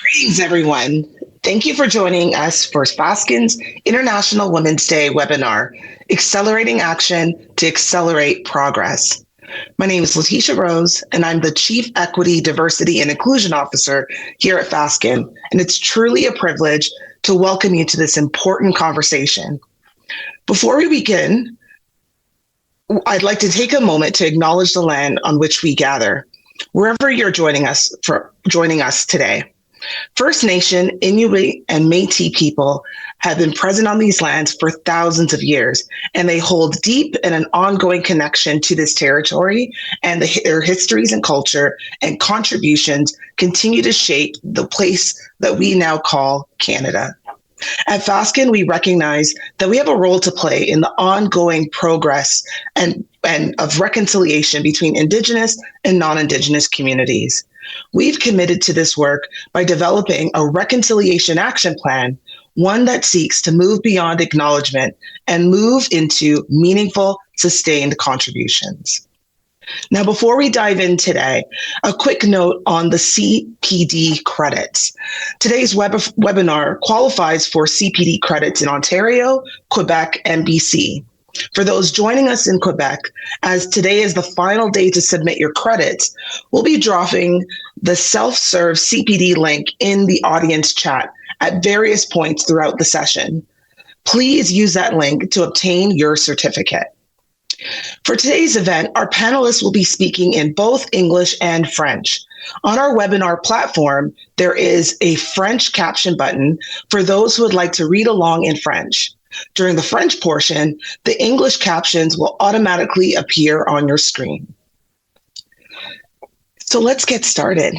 Greetings, everyone. Thank you for joining us for Fasken's International Women's Day webinar, Accelerating Action to Accelerate Progress. My name is Letecia Rose, and I'm the Chief Equity, Diversity, and Inclusion Officer here at Fasken, and it's truly a privilege to welcome you to this important conversation. Before we begin, I'd like to take a moment to acknowledge the land on which we gather, wherever you're joining us today. First Nation, Inuit, and Métis people have been present on these lands for thousands of years, and they hold deep and an ongoing connection to this territory, and their histories and culture and contributions continue to shape the place that we now call Canada. At Fasken, we recognize that we have a role to play in the ongoing progress and of reconciliation between Indigenous and non-Indigenous communities. We've committed to this work by developing a reconciliation action plan, one that seeks to move beyond acknowledgement and move into meaningful, sustained contributions. Now, before we dive in today, a quick note on the CPD credits. Today's webinar qualifies for CPD credits in Ontario, Quebec, and BC. For those joining us in Quebec, as today is the final day to submit your credits, we'll be dropping the self-serve CPD link in the audience chat at various points throughout the session. Please use that link to obtain your certificate. For today's event, our panelists will be speaking in both English and French. On our webinar platform, there is a French caption button for those who would like to read along in French. During the French portion, the English captions will automatically appear on your screen. So let's get started.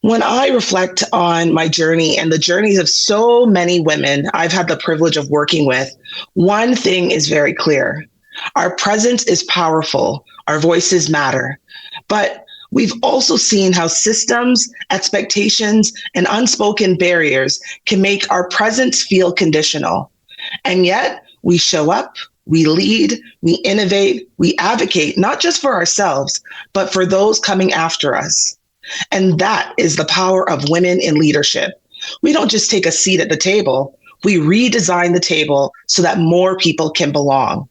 When I reflect on my journey and the journeys of so many women I've had the privilege of working with, one thing is very clear. Our presence is powerful, our voices matter, but we've also seen how systems, expectations, and unspoken barriers can make our presence feel conditional. And yet we show up, we lead, we innovate, we advocate, not just for ourselves, but for those coming after us. And that is the power of women in leadership. We don't just take a seat at the table, we redesign the table so that more people can belong.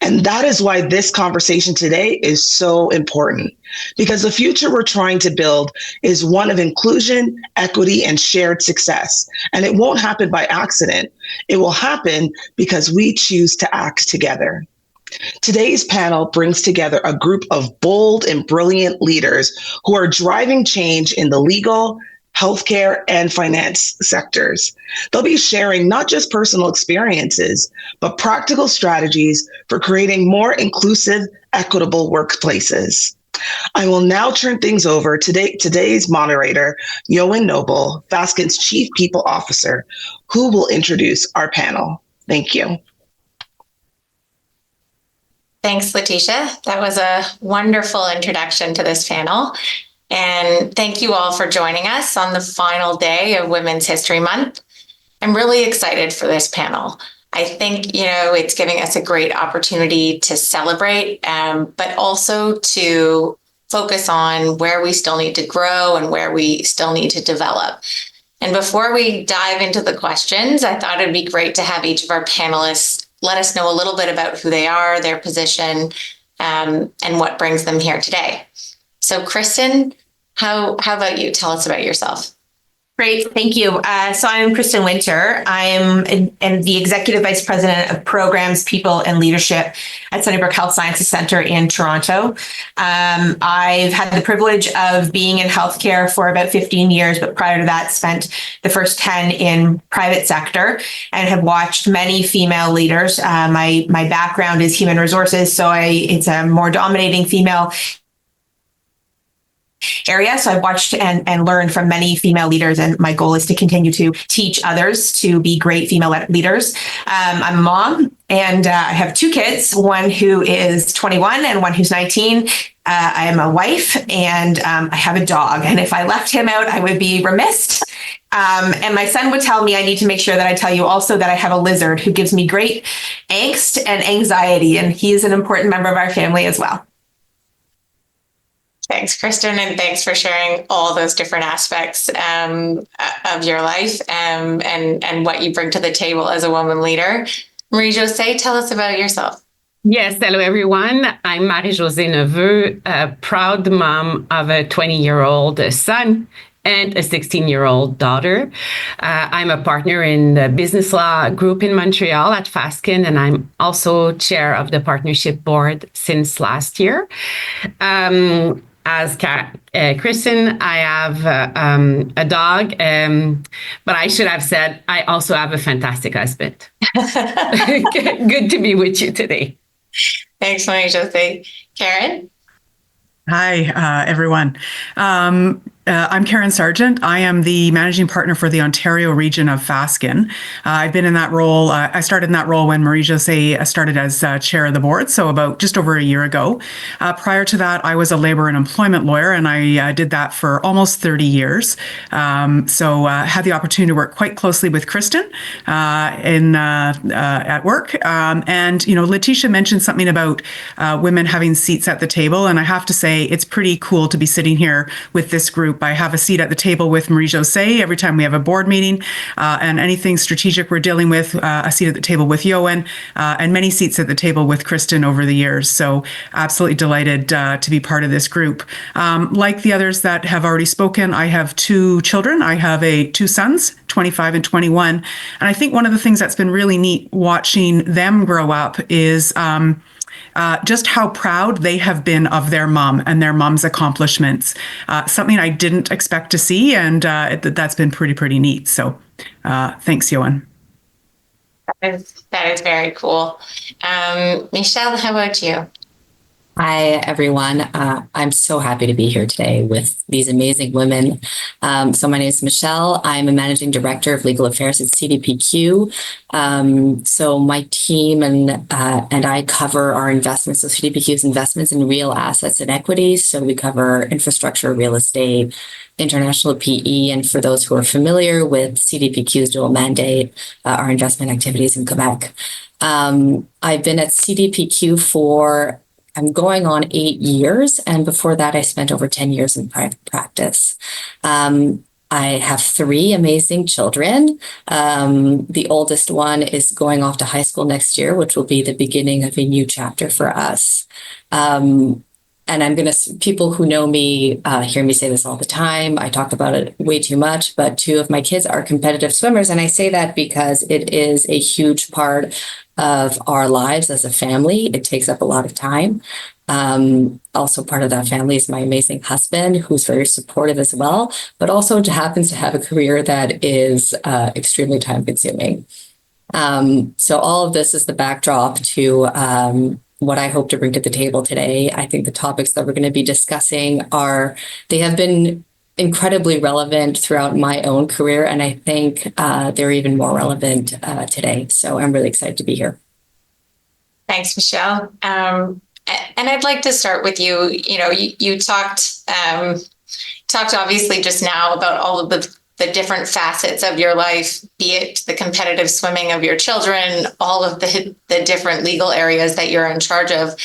And that is why this conversation today is so important, because the future we're trying to build is one of inclusion, equity, and shared success. And it won't happen by accident. It will happen because we choose to act together. Today's panel brings together a group of bold and brilliant leaders who are driving change in the legal, healthcare, and finance sectors. They'll be sharing not just personal experiences, but practical strategies for creating more inclusive, equitable workplaces. I will now turn things over to today's moderator, Eowynne Noble, Fasken's Chief People Officer, who will introduce our panel. Thank you. Thanks, Letecia. That was a wonderful introduction to this panel. And thank you all for joining us on the final day of Women's History Month. I'm really excited for this panel. I think, it's giving us a great opportunity to celebrate, but also to focus on where we still need to grow and where we still need to develop. And before we dive into the questions, I thought it'd be great to have each of our panelists let us know a little bit about who they are, their position, and what brings them here today. So Kristen, how about you? Tell us about yourself. Great, thank you. So I'm Kristen Winter. I'm the Executive Vice President of Programs, People, and Leadership at Sunnybrook Health Sciences Centre in Toronto. I've had the privilege of being in healthcare for about 15 years, but prior to that, spent the first 10 in private sector and have watched many female leaders. My background is human resources, so it's a more dominating female area. So I've watched and learned from many female leaders, and my goal is to continue to teach others to be great female leaders. I'm a mom, and I have two kids, one who is 21 and one who's 19. I am a wife, and I have a dog. And if I left him out, I would be remiss. And my son would tell me I need to make sure that I tell you also that I have a lizard who gives me great angst and anxiety, and he is an important member of our family as well. Thanks, Kristen, and thanks for sharing all those different aspects of your life and what you bring to the table as a woman leader. Marie-Josée, tell us about yourself. Yes, hello everyone. I'm Marie-Josée Neveu, a proud mom of a 20-year-old son and a 16-year-old daughter. I'm a partner in the business law group in Montreal at Fasken, and I'm also chair of the partnership board since last year. As Kristen, I have a dog, but I should have said I also have a fantastic husband. Good to be with you today. Thanks, Marie-Josée. Karen? Hi, everyone. I'm Karen Sargeant. I am the managing partner for the Ontario region of Fasken. I've been in that role. I started in that role when Marie-Josée started as chair of the board, so about just over a year ago. Prior to that, I was a labor and employment lawyer, and I did that for almost 30 years. So had the opportunity to work quite closely with Kristen at work. And, you know, Letecia mentioned something about women having seats at the table, and I have to say it's pretty cool to be sitting here with this group. I have a seat at the table with Marie-Josée every time we have a board meeting, and anything strategic we're dealing with, a seat at the table with Eowynne, and many seats at the table with Kristen over the years. So absolutely delighted to be part of this group. Like the others that have already spoken, I have two children. I have two sons, 25 and 21. And I think one of the things that's been really neat watching them grow up is just how proud they have been of their mom and their mom's accomplishments. Something I didn't expect to see, and that's been pretty neat. So thanks, Eowynne. That is very cool. Michèle, how about you? Hi, everyone. I'm so happy to be here today with these amazing women. So my name is Michèle. I'm a managing director of legal affairs at CDPQ. So my team and I cover our investments, so CDPQ's investments in real assets and equities. So we cover infrastructure, real estate, international PE, and for those who are familiar with CDPQ's dual mandate, our investment activities in Quebec. I've been at CDPQ I'm going on 8 years, and before that, I spent over 10 years in private practice. I have 3 amazing children. The oldest one is going off to high school next year, which will be the beginning of a new chapter for us. And people who know me hear me say this all the time. I talk about it way too much, but 2 of my kids are competitive swimmers. And I say that because it is a huge part of our lives as a family. It takes up a lot of time. Also part of that family is my amazing husband, who's very supportive as well, but also happens to have a career that is extremely time consuming. So all of this is the backdrop to what I hope to bring to the table today. I think the topics that we're going to be discussing they have been incredibly relevant throughout my own career, and I think they're even more relevant today. So I'm really excited to be here. Thanks, Michèle. And I'd like to start with you. You know, you talked obviously just now about all of the different facets of your life, be it the competitive swimming of your children, all of the different legal areas that you're in charge of.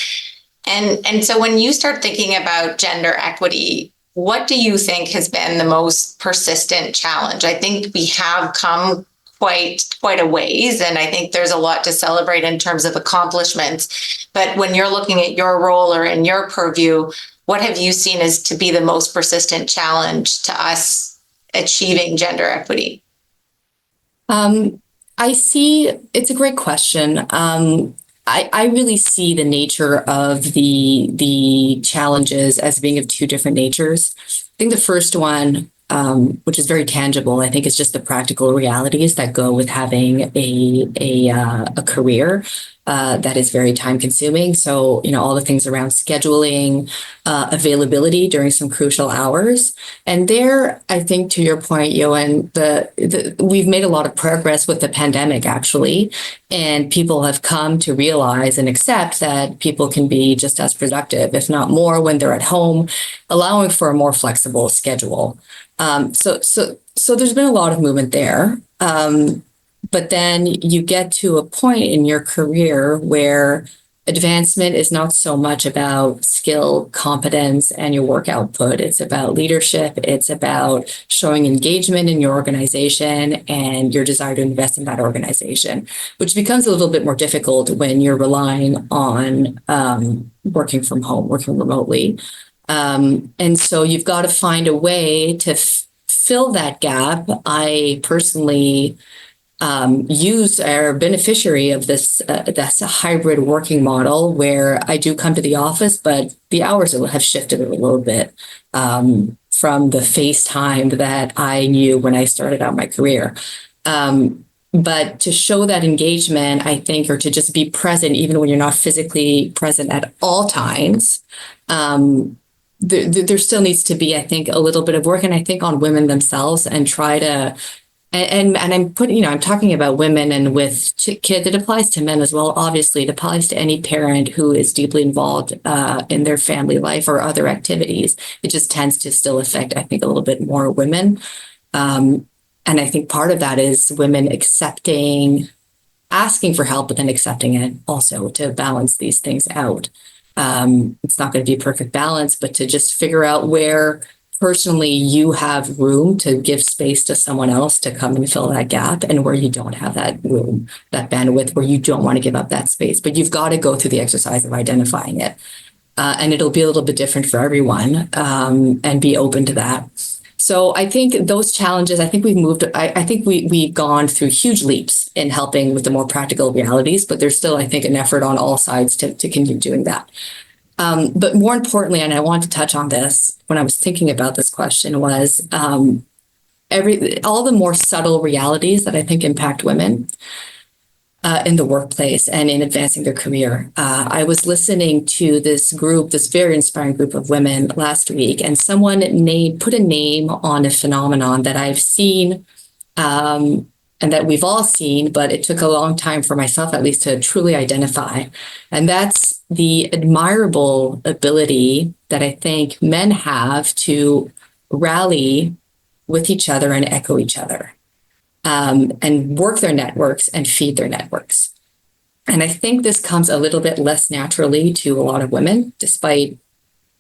And so when you start thinking about gender equity, what do you think has been the most persistent challenge? I think we have come quite a ways, and I think there's a lot to celebrate in terms of accomplishments. But when you're looking at your role or in your purview, what have you seen as to be the most persistent challenge to us achieving gender equity? It's a great question. I really see the nature of the challenges as being of 2 different natures. I think the first one, which is very tangible, I think is just the practical realities that go with having a career that is very time consuming. So, you know, all the things around scheduling, availability during some crucial hours. And there, I think to your point, Eowynne, we've made a lot of progress with the pandemic, actually. And people have come to realize and accept that people can be just as productive, if not more, when they're at home, allowing for a more flexible schedule. So there's been a lot of movement there. But then you get to a point in your career where advancement is not so much about skill, competence, and your work output. It's about leadership. It's about showing engagement in your organization and your desire to invest in that organization, which becomes a little bit more difficult when you're relying on working from home, working remotely. And so you've got to find a way to fill that gap. I personally use or beneficiary of this that's a hybrid working model where I do come to the office, but the hours have shifted a little bit from the FaceTime that I knew when I started out my career. But to show that engagement, I think, or to just be present, even when you're not physically present at all times, there still needs to be, I think, a little bit of work, and I think on women themselves, and try to. And I'm putting, I'm talking about women and with kids. It applies to men as well. Obviously, it applies to any parent who is deeply involved in their family life or other activities. It just tends to still affect, I think, a little bit more women. And I think part of that is women asking for help, but then accepting it also to balance these things out. It's not going to be a perfect balance, but to just figure out where personally you have room to give space to someone else to come and fill that gap, and where you don't have that room, that bandwidth, where you don't want to give up that space, but you've got to go through the exercise of identifying it. And it'll be a little bit different for everyone, and be open to that. So I think those challenges, I think we've gone through huge leaps in helping with the more practical realities, but there's still, I think, an effort on all sides to continue doing that. But more importantly, and I want to touch on this when I was thinking about this question, was all the more subtle realities that I think impact women in the workplace and in advancing their career. I was listening to this very inspiring group of women last week, and someone put a name on a phenomenon that I've seen and that we've all seen, but it took a long time for myself, at least, to truly identify. And that's the admirable ability that I think men have to rally with each other and echo each other, and work their networks and feed their networks. And I think this comes a little bit less naturally to a lot of women, despite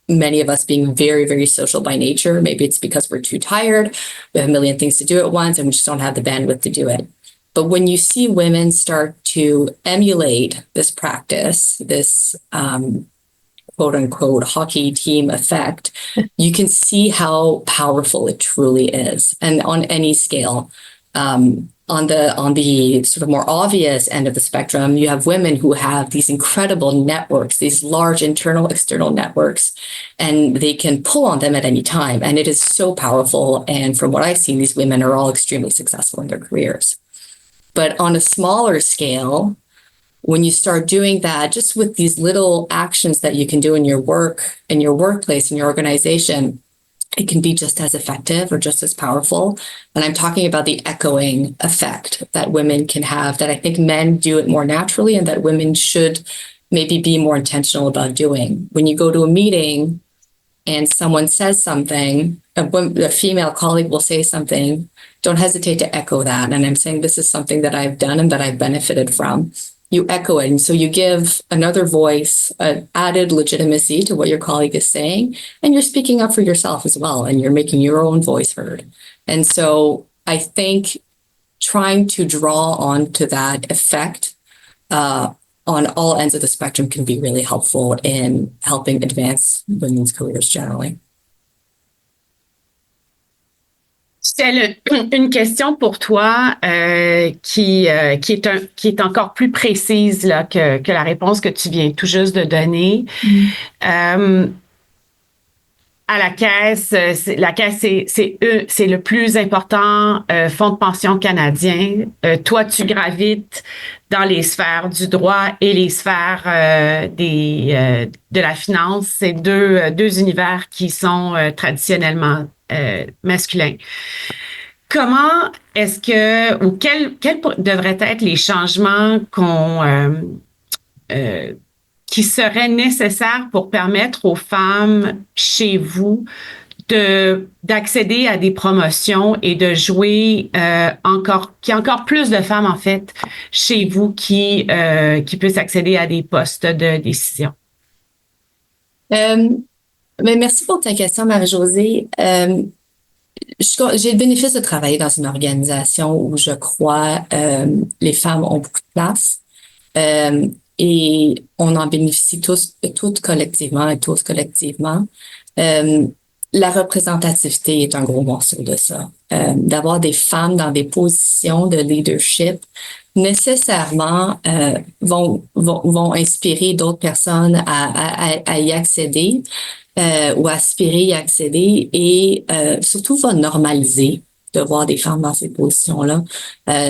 many of us being very, very social by nature. Maybe it's because we're too tired, we have a million things to do at once, and we just don't have the bandwidth to do it. But when you see women start to emulate this practice, this quote unquote hockey team effect, you can see how powerful it truly is. And on any scale, on the sort of more obvious end of the spectrum, you have women who have these incredible networks, these large internal, external networks, and they can pull on them at any time. And it is so powerful. And from what I've seen, these women are all extremely successful in their careers. But on a smaller scale, when you start doing that, just with these little actions that you can do in your work, in your workplace, in your organization, it can be just as effective or just as powerful. And I'm talking about the echoing effect that women can have, that I think men do it more naturally, and that women should maybe be more intentional about doing. When you go to a meeting and someone says something, a female colleague will say something, don't hesitate to echo that. And I'm saying this is something that I've done and that I've benefited from. You echo it. And so you give another voice, added legitimacy to what your colleague is saying, and you're speaking up for yourself as well, and you're making your own voice heard. And so I think trying to draw on to that effect on all ends of the spectrum can be really helpful in helping advance women's careers generally. Michèle, une question pour toi qui est encore plus précise là, que la réponse que tu viens tout juste de donner. À la Caisse, la Caisse, c'est le plus important fonds de pension canadien. Toi, tu gravites dans les sphères du droit et les sphères de la finance. C'est deux univers qui sont traditionnellement masculins. Comment est-ce que, ou quels devraient être les changements qui seraient nécessaires pour permettre aux femmes chez vous d'accéder à des promotions et de jouer qu'il y a encore plus de femmes, en fait, chez vous qui puissent accéder à des postes de décision? Mais merci pour ta question, Marie-Josée. J'ai le bénéfice de travailler dans une organisation où je crois les femmes ont beaucoup de place et on en bénéficie toutes collectivement et tous collectivement. La représentativité est un gros morceau de ça. D'avoir des femmes dans des positions de leadership nécessairement vont inspirer d'autres personnes à y accéder ou aspirer y accéder et surtout va normaliser de voir des femmes dans ces positions-là.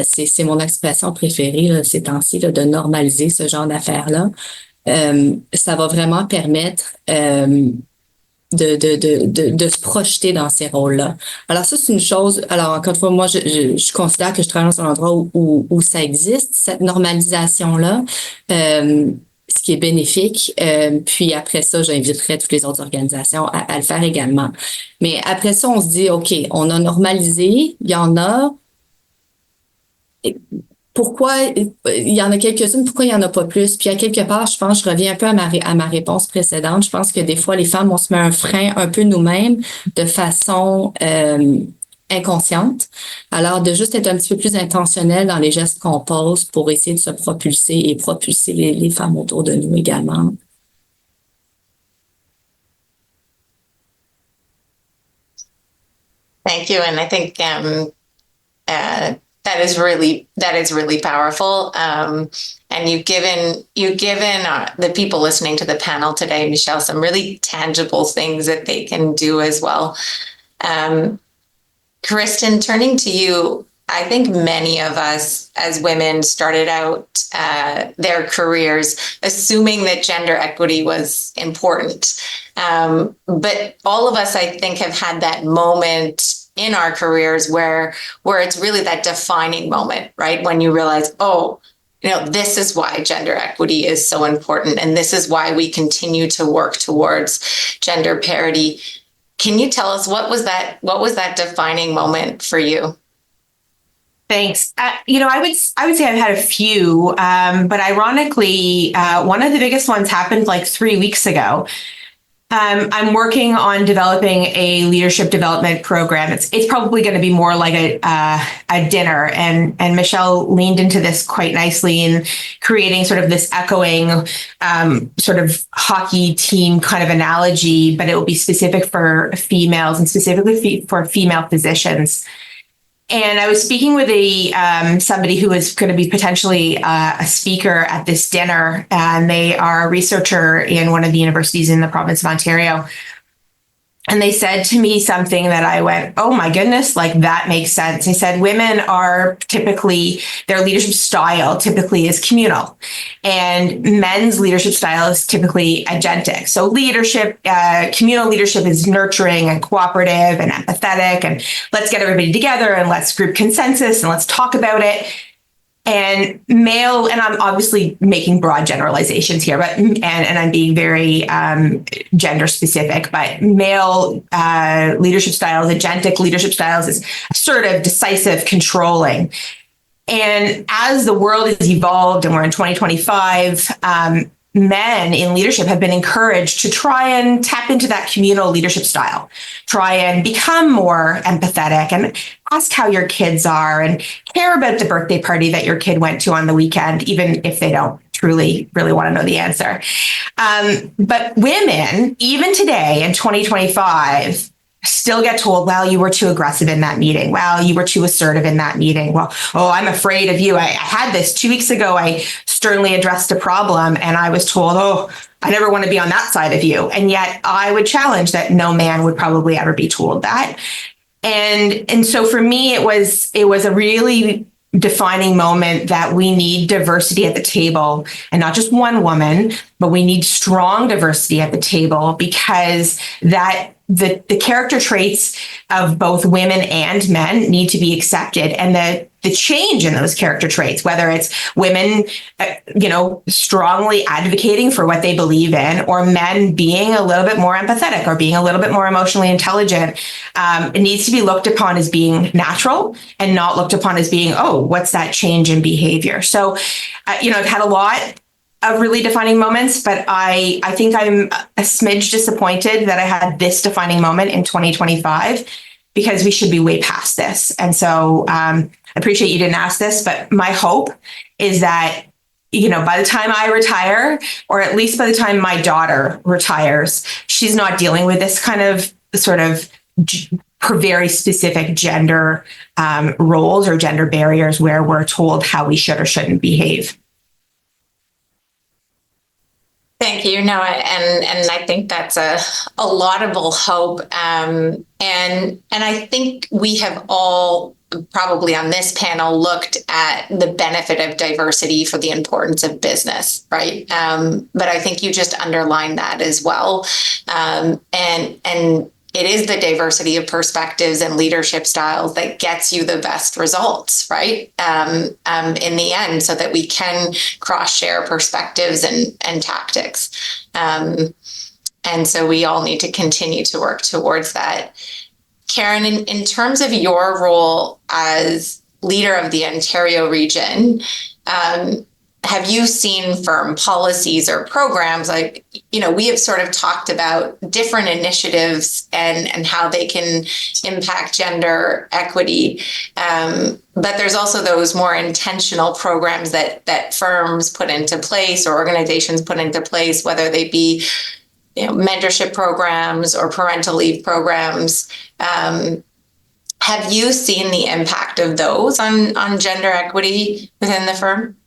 C'est mon expression préférée là, ces temps-ci, là, de normaliser ce genre d'affaires-là. Ça va vraiment permettre de se projeter dans ces rôles-là. Alors ça, c'est une chose. Alors encore une fois, moi, je considère que je travaille dans un endroit où ça existe, cette normalisation-là, ce qui est bénéfique. Puis après ça, j'inviterai toutes les autres organisations à le faire également. Mais après ça, on se dit, OK, on a normalisé, il y en a. Pourquoi il y en a quelques-unes, pourquoi il y en a pas plus? Puis à quelque part, je pense, je reviens un peu à ma réponse précédente. Je pense que des fois, les femmes, on se met un frein un peu nous-mêmes de façon inconsciente. Alors, de juste être un petit peu plus intentionnel dans les gestes qu'on pose pour essayer de se propulser et propulser les femmes autour de nous également. Thank you. And I think that is really powerful. And you've given the people listening to the panel today, Michèle, some really tangible things that they can do as well. Kristen, turning to you, I think many of us as women started out their careers assuming that gender equity was important. But all of us, I think, have had that moment in our careers where it's really that defining moment, right? When you realize, oh, this is why gender equity is so important. And this is why we continue to work towards gender parity. Can you tell us what was that defining moment for you? Thanks. I would say I've had a few, but ironically, one of the biggest ones happened like 3 weeks ago. I'm working on developing a leadership development program. It's probably going to be more like a dinner, and Michèle leaned into this quite nicely in creating sort of this echoing sort of hockey team kind of analogy, but it will be specific for females and specifically for female physicians. And I was speaking with somebody who is going to be potentially a speaker at this dinner, and they are a researcher in one of the universities in the province of Ontario. And they said to me something that I went, oh my goodness, like that makes sense. They said women are typically, their leadership style typically is communal, and men's leadership style is typically agentic. So leadership, communal leadership is nurturing and cooperative and empathetic, and let's get everybody together and let's group consensus and let's talk about it. And male, and I'm obviously making broad generalizations here, but and I'm being very gender specific, but male leadership styles, agentic leadership styles is assertive, decisive, controlling. And as the world has evolved and we're in 2025, men in leadership have been encouraged to try and tap into that communal leadership style, try and become more empathetic and ask how your kids are and care about the birthday party that your kid went to on the weekend, even if they don't truly really want to know the answer. But women, even today in 2025, still get told, well, you were too aggressive in that meeting. Well, you were too assertive in that meeting. Well, oh, I'm afraid of you. I had this 2 weeks ago. I sternly addressed a problem and I was told, oh, I never want to be on that side of you. And yet I would challenge that no man would probably ever be told that. And so for me, it was a really defining moment that we need diversity at the table, and not just one woman, but we need strong diversity at the table, because that the character traits of both women and men need to be accepted, and that the change in those character traits, whether it's women, strongly advocating for what they believe in, or men being a little bit more empathetic or being a little bit more emotionally intelligent. It needs to be looked upon as being natural and not looked upon as being, oh, what's that change in behavior? So, I've had a lot of really defining moments, but I think I'm a smidge disappointed that I had this defining moment in 2025, because we should be way past this. And so I appreciate you didn't ask this, but my hope is that, by the time I retire, or at least by the time my daughter retires, she's not dealing with this kind of sort of very specific gender roles or gender barriers where we're told how we should or shouldn't behave. Thank you. No, and I think that's a laudable hope. And I think we have all probably on this panel looked at the benefit of diversity for the importance of business, right? But I think you just underlined that as well. And it is the diversity of perspectives and leadership styles that gets you the best results, right? In the end, so that we can cross-share perspectives and tactics. And so we all need to continue to work towards that. Karen, in terms of your role as leader of the Ontario region, have you seen firm policies or programs like, we have sort of talked about different initiatives and how they can impact gender equity. But there's also those more intentional programs that firms put into place or organizations put into place, whether they be mentorship programs or parental leave programs. Have you seen the impact of those on gender equity within the firm?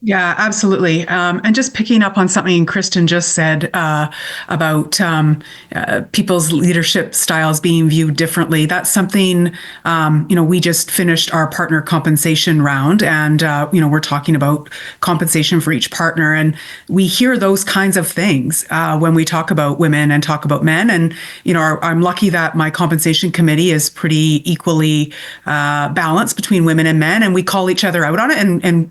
Yeah, absolutely. And just picking up on something Kristen just said about people's leadership styles being viewed differently. That's something, we just finished our partner compensation round, and, we're talking about compensation for each partner. And we hear those kinds of things when we talk about women and talk about men. And, I'm lucky that my compensation committee is pretty equally balanced between women and men. And we call each other out on it.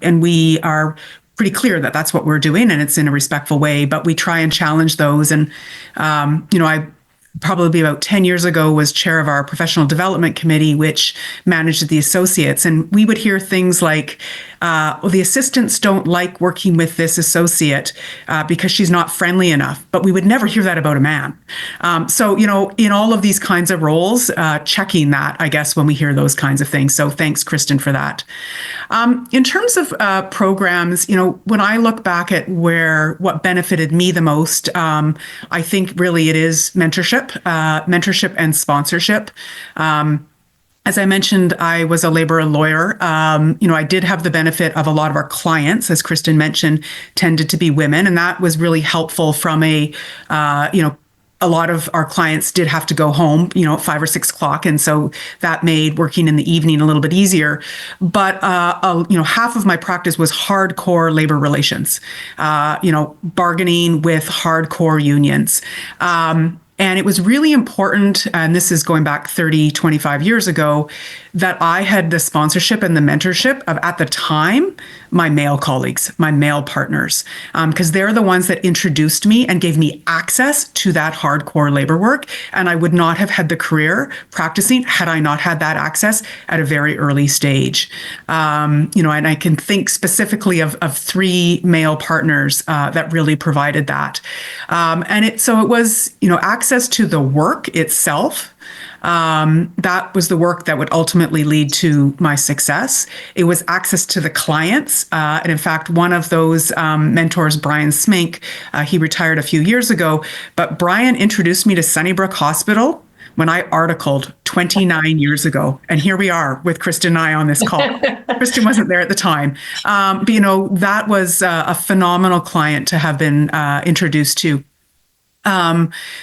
And we are pretty clear that that's what we're doing, and it's in a respectful way, but we try and challenge those. And, I probably about 10 years ago was chair of our professional development committee, which managed the associates. And we would hear things like, the assistants don't like working with this associate because she's not friendly enough. But we would never hear that about a man. So, in all of these kinds of roles, checking that, I guess, when we hear those kinds of things. So thanks, Kristen, for that. In terms of programs, when I look back at what benefited me the most, I think really it is mentorship and sponsorship. As I mentioned, I was a labor lawyer. I did have the benefit of a lot of our clients, as Kristen mentioned, tended to be women. And that was really helpful from a lot of our clients did have to go home, at 5 or 6 o'clock. And so that made working in the evening a little bit easier. But, half of my practice was hardcore labor relations, bargaining with hardcore unions. And it was really important, and this is going back 30, 25 years ago, that I had the sponsorship and the mentorship of, at the time, my male colleagues, my male partners, because they're the ones that introduced me and gave me access to that hardcore labor work. And I would not have had the career practicing had I not had that access at a very early stage. And I can think specifically of 3 male partners that really provided that. So it was, access to the work itself. That was the work that would ultimately lead to my success. It was access to the clients. And in fact, one of those mentors, Brian Smink, he retired a few years ago, but Brian introduced me to Sunnybrook Hospital when I articled 29 years ago. And here we are with Kristen and I on this call. Kristen wasn't there at the time. But, that was a phenomenal client to have been introduced to.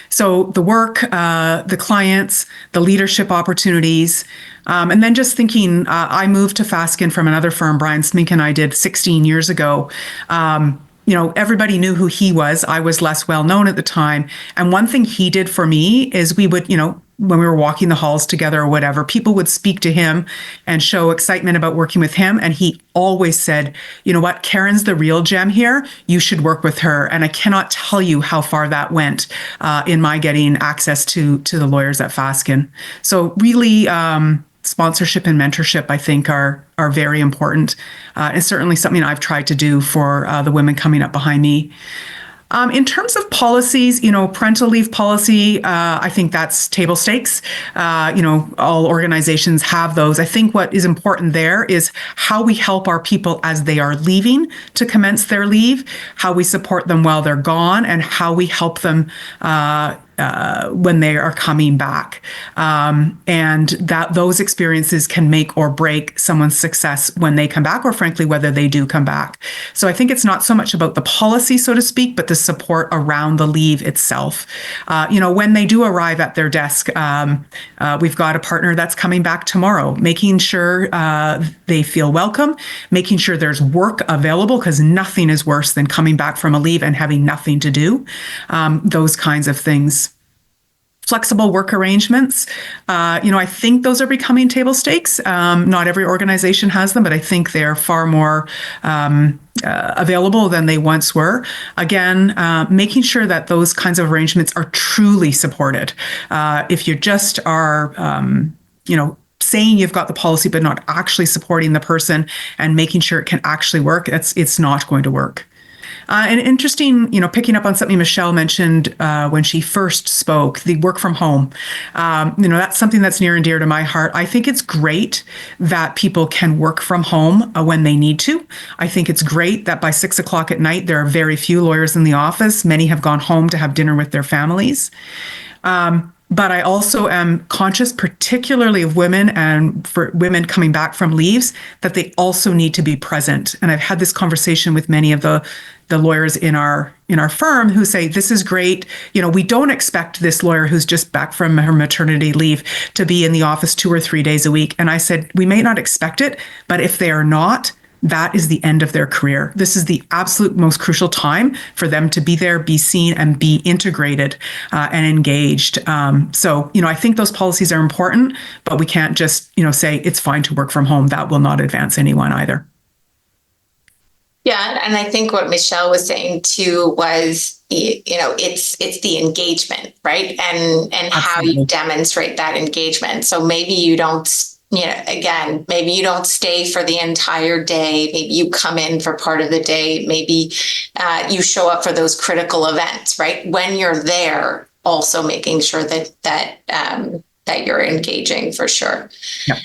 So the work, the clients, the leadership opportunities, and then just thinking, I moved to Fasken from another firm, Brian Smink and I did 16 years ago. Everybody knew who he was. I was less well known at the time. And one thing he did for me is we would, when we were walking the halls together or whatever, people would speak to him and show excitement about working with him. And he always said, you know what, Karen's the real gem here. You should work with her. And I cannot tell you how far that went in my getting access to the lawyers at Fasken. So really, sponsorship and mentorship, I think, are very important. It's certainly something I've tried to do for the women coming up behind me. In terms of policies, parental leave policy, I think that's table stakes. All organizations have those. I think what is important there is how we help our people as they are leaving to commence their leave, how we support them while they're gone, and how we help them when they are coming back. And that those experiences can make or break someone's success when they come back, or frankly, whether they do come back. So I think it's not so much about the policy, so to speak, but the support around the leave itself. When they do arrive at their desk, we've got a partner that's coming back tomorrow, making sure they feel welcome, making sure there's work available, because nothing is worse than coming back from a leave and having nothing to do. Those kinds of things. Flexible work arrangements. I think those are becoming table stakes. Not every organization has them, but I think they're far more available than they once were. Again, making sure that those kinds of arrangements are truly supported. If you just are, saying you've got the policy, but not actually supporting the person and making sure it can actually work, it's not going to work. And interesting, picking up on something Michèle mentioned when she first spoke, the work from home. That's something that's near and dear to my heart. I think it's great that people can work from home when they need to. I think it's great that by 6 o'clock at night, there are very few lawyers in the office. Many have gone home to have dinner with their families. But I also am conscious, particularly of women and for women coming back from leaves, that they also need to be present. And I've had this conversation with many of the lawyers in our firm who say, this is great. We don't expect this lawyer who's just back from her maternity leave to be in the office 2 or 3 days a week. And I said, we may not expect it, but if they are not, that is the end of their career. This is the absolute most crucial time for them to be there, be seen, and be integrated and engaged. I think those policies are important, but we can't just, say it's fine to work from home. That will not advance anyone either. Yeah, and I think what Michèle was saying too was, it's the engagement, right? And how you demonstrate that engagement. So maybe you don't. Maybe you don't stay for the entire day. Maybe you come in for part of the day. Maybe you show up for those critical events, right? When you're there, also making sure that you're engaging for sure. Yeah.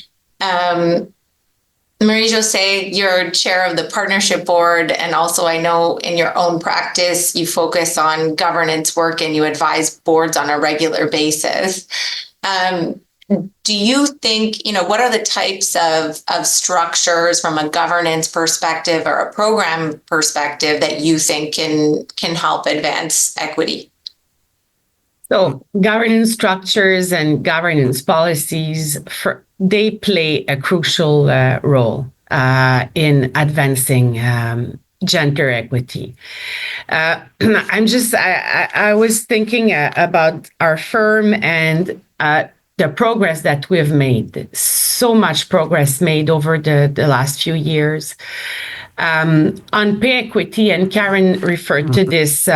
Marie-Josée, you're chair of the partnership board, and also I know in your own practice, you focus on governance work and you advise boards on a regular basis. Do you think, what are the types of structures from a governance perspective or a program perspective that you think can help advance equity? So governance structures and governance policies, they play a crucial role in advancing gender equity. I was thinking about our firm and the progress that we've made, so much progress made over the last few years on pay equity, and Karen referred to this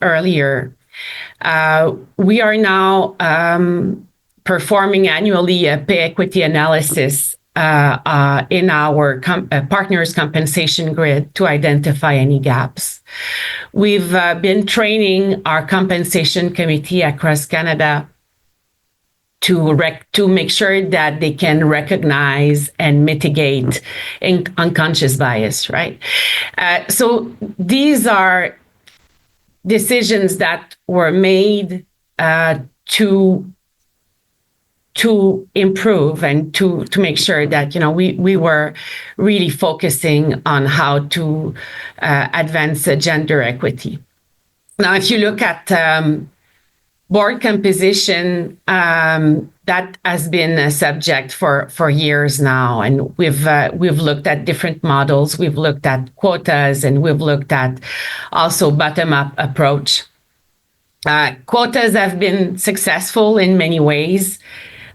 earlier. We are now performing annually a pay equity analysis in our partners' compensation grid to identify any gaps. We've been training our compensation committee across Canada to make sure that they can recognize and mitigate unconscious bias, right? So these are decisions that were made to improve and to make sure that we were really focusing on how to advance gender equity. Now, if you look at board composition, that has been a subject for years now, and we've looked at different models. We've looked at quotas, and we've looked at also bottom-up approach. Quotas have been successful in many ways,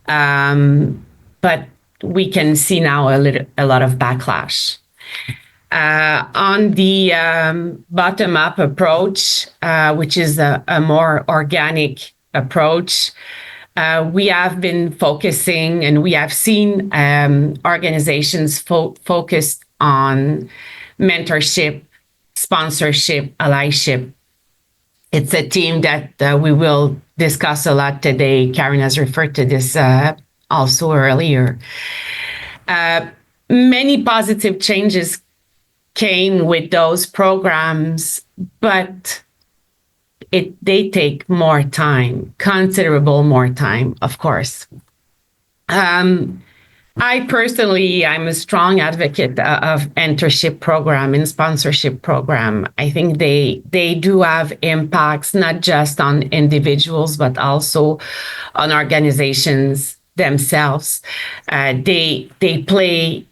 but we can see now a lot of backlash. On the bottom-up approach, which is a more organic approach, we have been focusing, and we have seen organizations focused on mentorship, sponsorship, allyship. It's a theme that we will discuss a lot today. Karen has referred to this also earlier. Many positive changes came with those programs, but they take more time, considerable more time, of course. I personally, I'm a strong advocate of mentorship program and sponsorship program. I think they do have impacts, not just on individuals, but also on organizations themselves. They play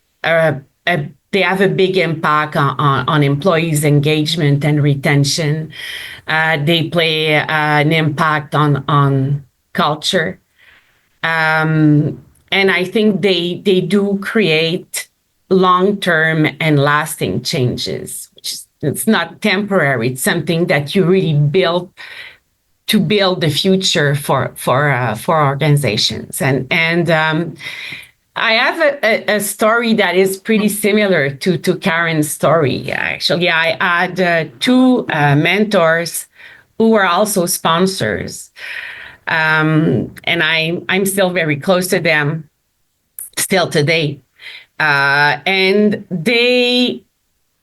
they have a big impact on employees' engagement and retention. They play an impact on culture. And I think they do create long-term and lasting changes, which it's not temporary. It's something that you really build to build the future for organizations. And I have a story that is pretty similar to Karen's story. Actually, I had two mentors who were also sponsors. And I'm still very close to them still today. And they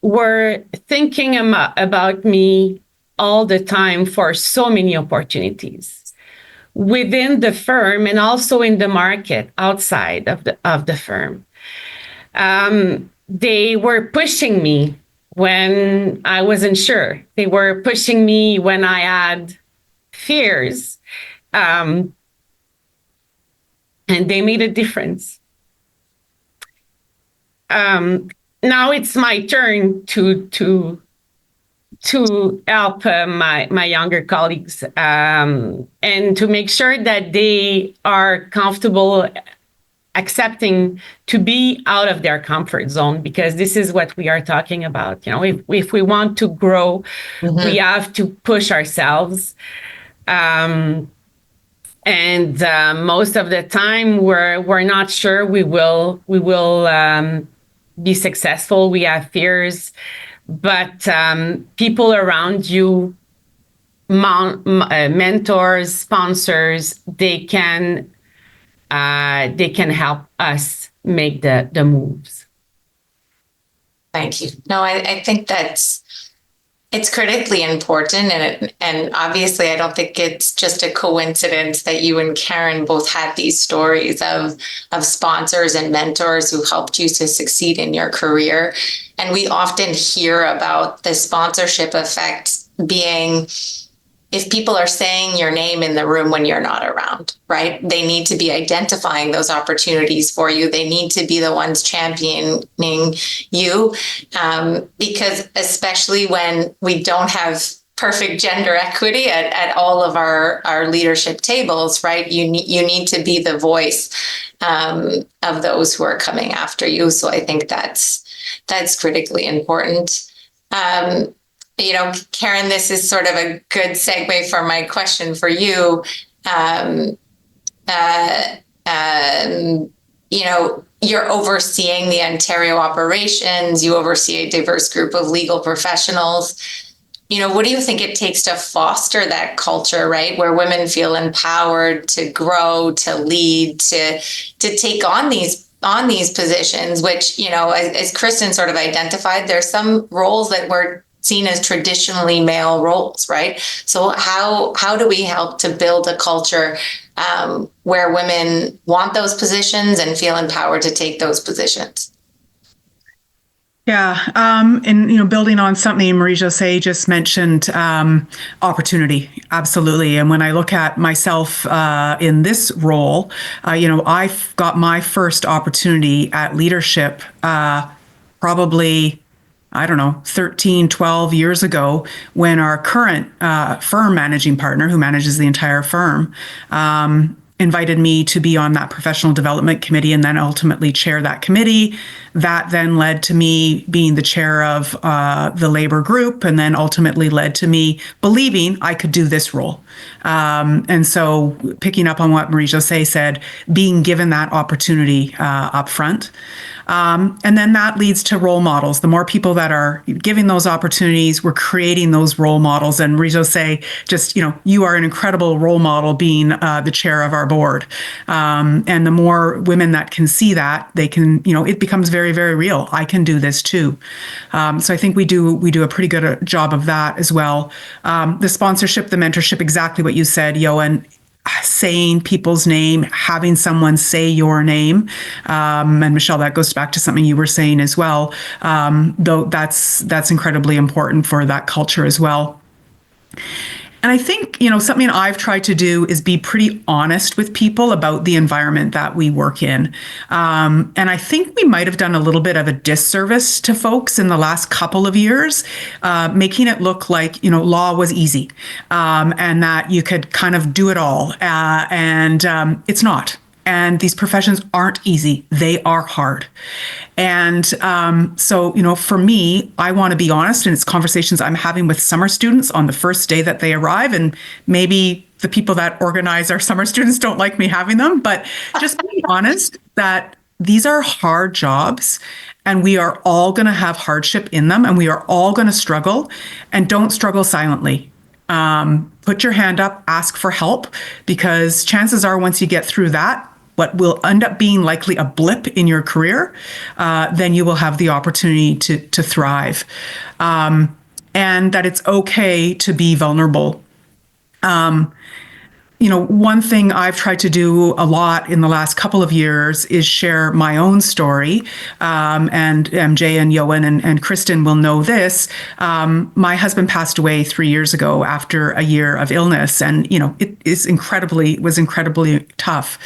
were thinking about me all the time for so many opportunities within the firm and also in the market outside of the firm. They were pushing me when I wasn't sure. They were pushing me when I had fears. And they made a difference. Now it's my turn to help my younger colleagues and to make sure that they are comfortable accepting to be out of their comfort zone, because this is what we are talking about. You know, if we want to grow, we have to push ourselves. And most of the time, we're not sure we will be successful. We have fears, but people around you, mentors, sponsors, they can help us make the moves. Thank you. No, I think it's critically important, and obviously I don't think it's just a coincidence that you and Karen both had these stories of sponsors and mentors who helped you to succeed in your career. And we often hear about the sponsorship effect being if people are saying your name in the room when you're not around, right? They need to be identifying those opportunities for you. They need to be the ones championing you, because especially when we don't have perfect gender equity at all of our leadership tables, right? You need to be the voice of those who are coming after you. So I think that's critically important. You know, Karen, this is sort of a good segue for my question for you. You know, you're overseeing the Ontario operations, you oversee a diverse group of legal professionals. You know, what do you think it takes to foster that culture, right? Where women feel empowered to grow, to lead, to take on these positions, which, you know, as Kristen sort of identified, there's some roles that were seen as traditionally male roles, right? So how do we help to build a culture where women want those positions and feel empowered to take those positions? Yeah, and you know, building on something Marie-Josée just mentioned, opportunity, absolutely. And when I look at myself in this role, you know, I got my first opportunity at leadership probably I don't know, 13, 12 years ago, when our current firm managing partner, who manages the entire firm, invited me to be on that professional development committee and then ultimately chair that committee. That then led to me being the chair of the labor group, and then ultimately led to me believing I could do this role. And so, picking up on what Marie-Josée said, being given that opportunity up front. And then that leads to role models. The more people that are giving those opportunities, we're creating those role models. And Marie-Josée, just, you are an incredible role model being the chair of our board. And the more women that can see that, they can, it becomes very, very real. I can do this too. So I think we do a pretty good job of that as well. The sponsorship, the mentorship, exactly what you said, Eowynne. Saying people's name, having someone say your name. And Michèle, that goes back to something you were saying as well, though that's incredibly important for that culture as well. And I think, something I've tried to do is be pretty honest with people about the environment that we work in. And I think we might have done a little bit of a disservice to folks in the last couple of years, making it look like, law was easy, and that you could kind of do it all. And it's not. And these professions aren't easy. They are hard. And so, for me, I want to be honest, and it's conversations I'm having with summer students on the first day that they arrive. And maybe the people that organize our summer students don't like me having them, but just being honest that these are hard jobs, and we are all going to have hardship in them, and we are all going to struggle, and don't struggle silently. Put your hand up, ask for help, because chances are once you get through that, what will end up being likely a blip in your career, then you will have the opportunity to thrive. And that it's okay to be vulnerable. One thing I've tried to do a lot in the last couple of years is share my own story. And MJ and Eowynne and Kristen will know this. My husband passed away 3 years ago after a year of illness. And, it was incredibly tough.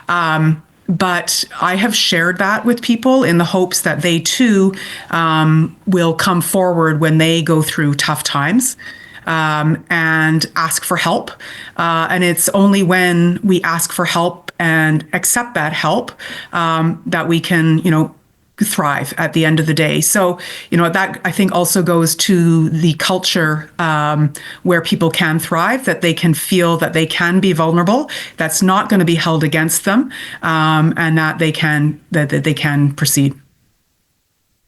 But I have shared that with people in the hopes that they too will come forward when they go through tough times. And ask for help. And it's only when we ask for help and accept that help that we can, thrive at the end of the day. So, that I think also goes to the culture where people can thrive, that they can feel that they can be vulnerable. That's not going to be held against them, and that they can proceed.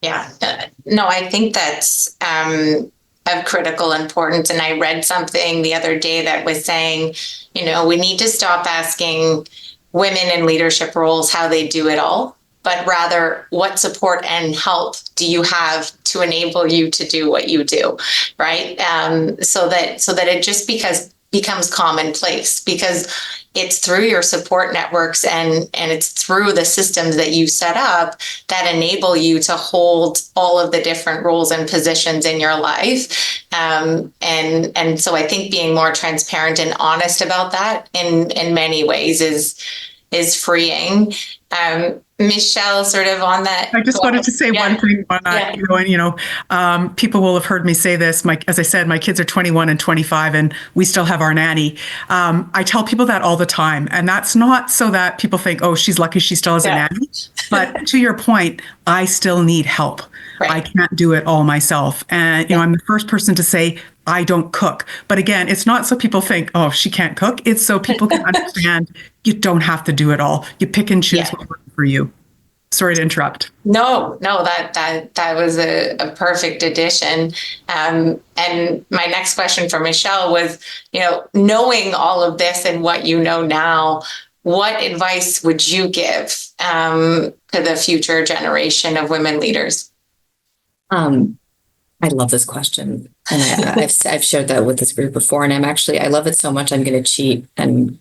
Yeah, no, I think that's of critical importance. And I read something the other day that was saying, we need to stop asking women in leadership roles how they do it all, but rather what support and help do you have to enable you to do what you do, right? So that it just becomes commonplace, because it's through your support networks and it's through the systems that you set up that enable you to hold all of the different roles and positions in your life. And so I think being more transparent and honest about that in many ways is freeing. Michèle, sort of on that. I just wanted to say one thing on that. People will have heard me say this. As I said, my kids are 21 and 25, and we still have our nanny. I tell people that all the time, and that's not so that people think, oh, she's lucky she still has a nanny. But to your point, I still need help. Right. I can't do it all myself. And, I'm the first person to say, I don't cook. But again, it's not so people think, oh, she can't cook. It's so people can understand you don't have to do it all. You pick and choose what works for you. Sorry to interrupt. No, that was a perfect addition. And my next question for Michèle was, knowing all of this and what you know now, what advice would you give to the future generation of women leaders? I love this question. And I've shared that with this group before. And I love it so much, I'm going to cheat and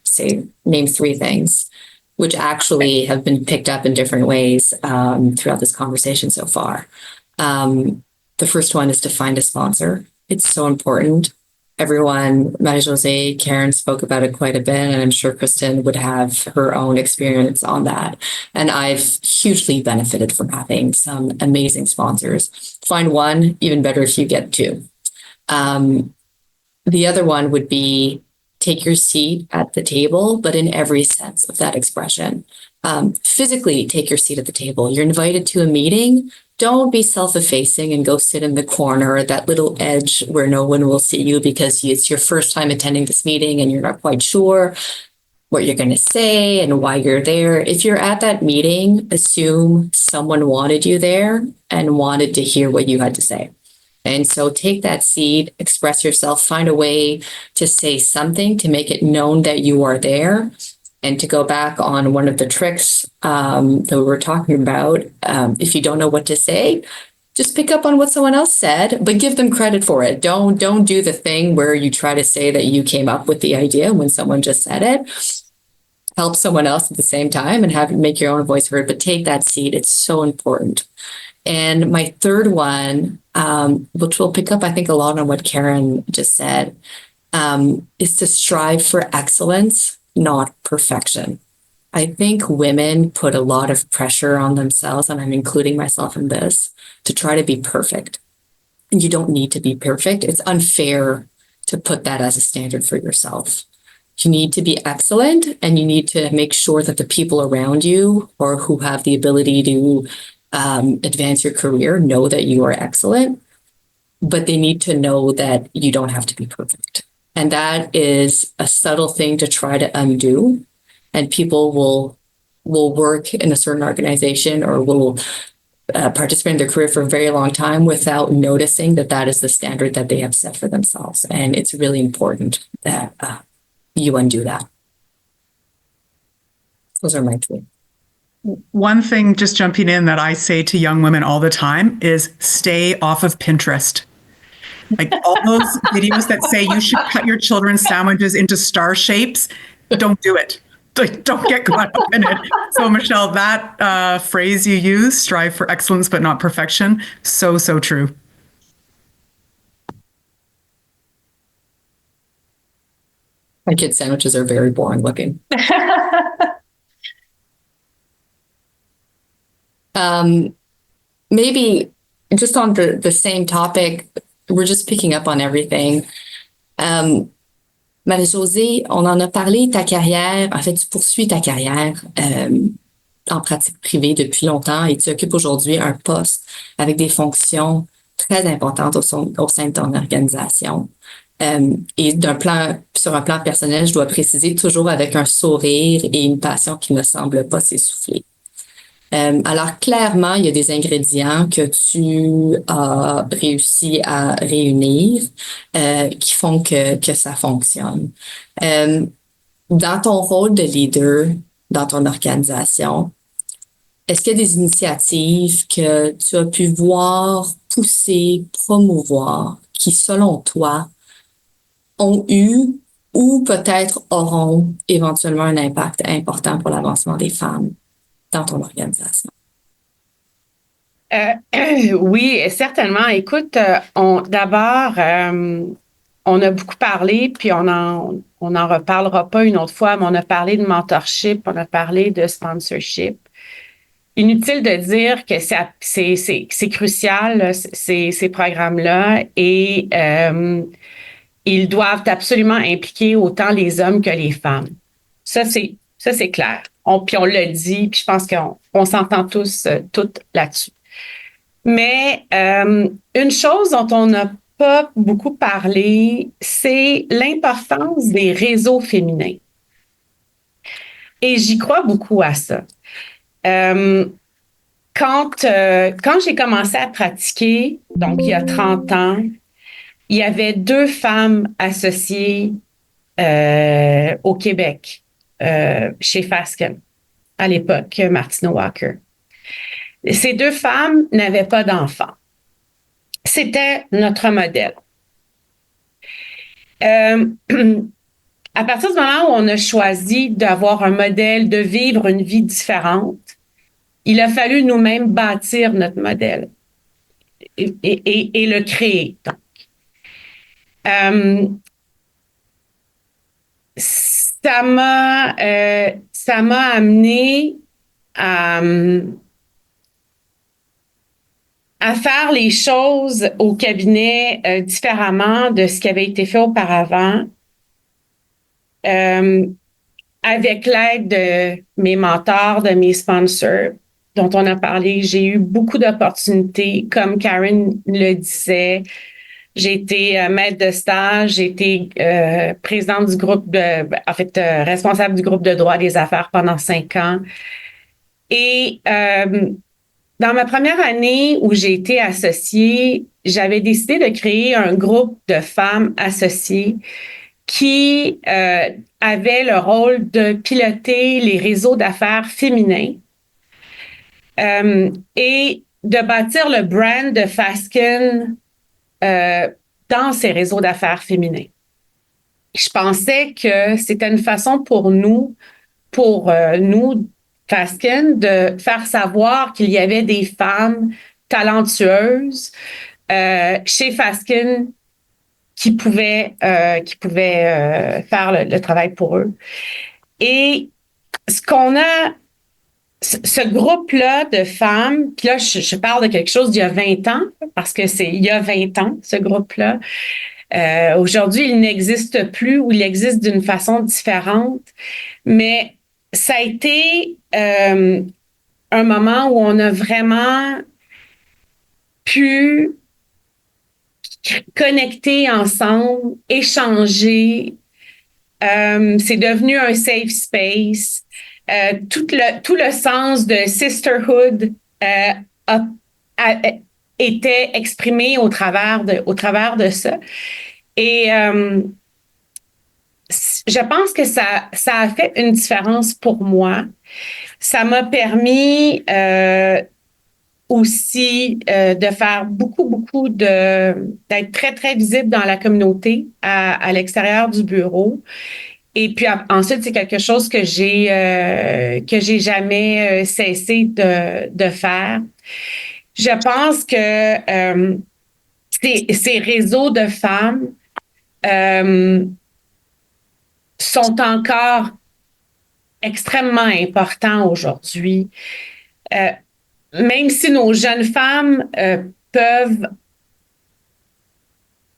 name 3 things, which actually have been picked up in different ways throughout this conversation so far. The first one is to find a sponsor. It's so important. everyone, Marie-Josée, Karen spoke about it quite a bit, and I'm sure Kristen would have her own experience on that. And I've hugely benefited from having some amazing sponsors. Find one, even better if you get two. The other one would be take your seat at the table, but in every sense of that expression. Physically take your seat at the table. You're invited to a meeting. Don't be self-effacing and go sit in the corner, that little edge where no one will see you because it's your first time attending this meeting and you're not quite sure what you're going to say and why you're there. If you're at that meeting, assume someone wanted you there and wanted to hear what you had to say. And so take that seat, express yourself, find a way to say something to make it known that you are there. And to go back on one of the tricks that we were talking about, if you don't know what to say, just pick up on what someone else said, but give them credit for it. Don't do the thing where you try to say that you came up with the idea when someone just said it. Help someone else at the same time and make your own voice heard, but take that seat. It's so important. And my third one, which will pick up, I think, a lot on what Karen just said, is to strive for excellence, not perfection. I think women put a lot of pressure on themselves, and I'm including myself in this, to try to be perfect. And you don't need to be perfect. It's unfair to put that as a standard for yourself. You need to be excellent, and you need to make sure that the people around you or who have the ability to advance your career know that you are excellent, but they need to know that you don't have to be perfect. And that is a subtle thing to try to undo. And people will work in a certain organization or will participate in their career for a very long time without noticing that that is the standard that they have set for themselves. And it's really important that you undo that. Those are my three. One thing, just jumping in, that I say to young women all the time is stay off of Pinterest. Like all those videos that say you should cut your children's sandwiches into star shapes, don't do it. Like, don't get caught up in it. So, Michèle, that phrase you use, strive for excellence but not perfection, so true. My kids' sandwiches are very boring looking. Maybe just on the same topic, we're just picking up on everything. Marie-Josée, on en a parlé, ta carrière, en fait, tu poursuis ta carrière en pratique privée depuis longtemps et tu occupes aujourd'hui un poste avec des fonctions très importantes au sein de ton organisation. Et sur un plan personnel, je dois préciser, toujours avec un sourire et une passion qui ne semble pas s'essouffler. Alors, clairement, il y a des ingrédients que tu as réussi à réunir qui font que ça fonctionne. Dans ton rôle de leader, dans ton organisation, est-ce qu'il y a des initiatives que tu as pu voir, pousser, promouvoir, qui, selon toi, ont eu ou peut-être auront éventuellement un impact important pour l'avancement des femmes dans ton organisation? Oui, certainement. Écoute, d'abord, on a beaucoup parlé, puis on en reparlera pas une autre fois, mais on a parlé de mentorship, on a parlé de sponsorship. Inutile de dire que c'est crucial, ces programmes-là, et ils doivent absolument impliquer autant les hommes que les femmes. Ça, c'est clair. Puis on l'a dit, puis je pense qu'on s'entend toutes là-dessus. Mais une chose dont on n'a pas beaucoup parlé, c'est l'importance des réseaux féminins. Et j'y crois beaucoup à ça. Quand j'ai commencé à pratiquer, donc il y a 30 ans, il y avait 2 femmes associées au Québec, chez Fasken, à l'époque, Martina Walker. Ces 2 femmes n'avaient pas d'enfants. C'était notre modèle. À partir du moment où on a choisi d'avoir un modèle, de vivre une vie différente, il a fallu nous-mêmes bâtir notre modèle et le créer. Donc. ça m'a amené à faire les choses au cabinet différemment de ce qui avait été fait auparavant. Avec l'aide de mes mentors, de mes sponsors dont on a parlé, j'ai eu beaucoup d'opportunités. Comme Karen le disait, j'ai été maître de stage, j'ai été présidente du groupe responsable du groupe de droit des affaires pendant 5 ans. Et dans ma première année où j'ai été associée, j'avais décidé de créer un groupe de femmes associées qui avait le rôle de piloter les réseaux d'affaires féminins et de bâtir le brand de Fasken dans ces réseaux d'affaires féminins. Je pensais que c'était une façon pour nous, Fasken, de faire savoir qu'il y avait des femmes talentueuses chez Fasken qui pouvaient faire le travail pour eux. Et ce groupe-là de femmes, puis là, je parle de quelque chose d'il y a 20 ans, parce que c'est il y a 20 ans, ce groupe-là. Aujourd'hui, il n'existe plus ou il existe d'une façon différente. Mais ça a été un moment où on a vraiment pu connecter ensemble, échanger. C'est devenu un safe space. Tout le sens de sisterhood était exprimé au travers de ça. Et je pense que ça a fait une différence pour moi. Ça m'a permis aussi de faire beaucoup d'être très, très visible dans la communauté à l'extérieur du bureau. Et puis ensuite, c'est quelque chose que j'ai jamais cessé de faire. Je pense que ces réseaux de femmes sont encore extrêmement importants aujourd'hui. Même si nos jeunes femmes peuvent